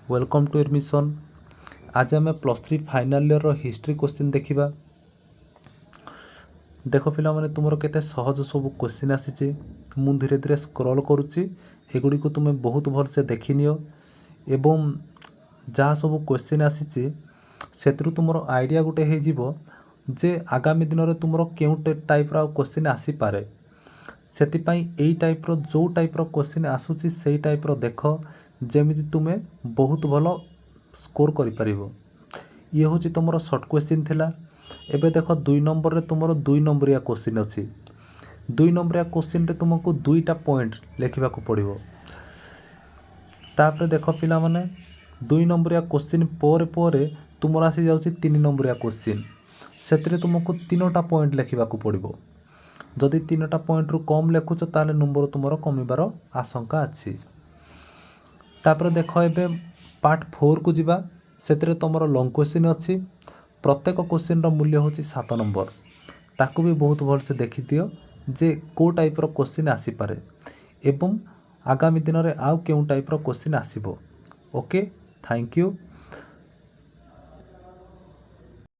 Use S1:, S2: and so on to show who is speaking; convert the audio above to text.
S1: Welcome to admission. आज आम +3 final year history question देखा। देख पिला माने तुमर केते सहज सब क्वेश्चन आसी मु धीरे धीरे स्क्रॉल करुच्ची एगुड़ी को तुम्हें बहुत भल से देखि नियो एवं जहाँ सब क्वेश्चन आसी से तुमर आइडिया गोटे हो जे आगामी दिन में तुमर क्यों टाइप क्वेश्चन आसी पारे सेतिपाई एई टाइप जो टाइप क्वेश्चन आसूची से टाइप देख जेमिति तुम्हें बहुत भल स्कोर करिपारिबो। ये हूँ तुम सर्ट क्वेश्चन थिला। एबे देख 2 नंबर रे तुमर 2 नंबरिया क्वेश्चन अच्छी 2 नंबरिया क्वेश्चन रे तुमको 2टा पॉइंट लिखा पड़ो। तापर देख पिला माने 2 नंबरिया क्वेश्चन पर तुमर आसी जाउची 3 नंबरिया क्वेश्चन से तुमको 3टा पॉइंट लिखा पड़ो। जदि 3टा पॉइंट रु कम लिखुच ताले नंबर तुमर कमिबार आशंका अच्छी। तापर देख ए पार्ट 4 को जीवा से तुमर लॉन्ग क्वेश्चन अच्छी। प्रत्येक क्वेश्चन मूल्य हूँ 7 नंबर ताकू भी बहुत भल से देखी दियो जे को टाइप क्वेश्चन आसीपारे एवं आगामी दिन में आउ क्यों टाइप क्वेश्चन आसीबो। Okay, thank you.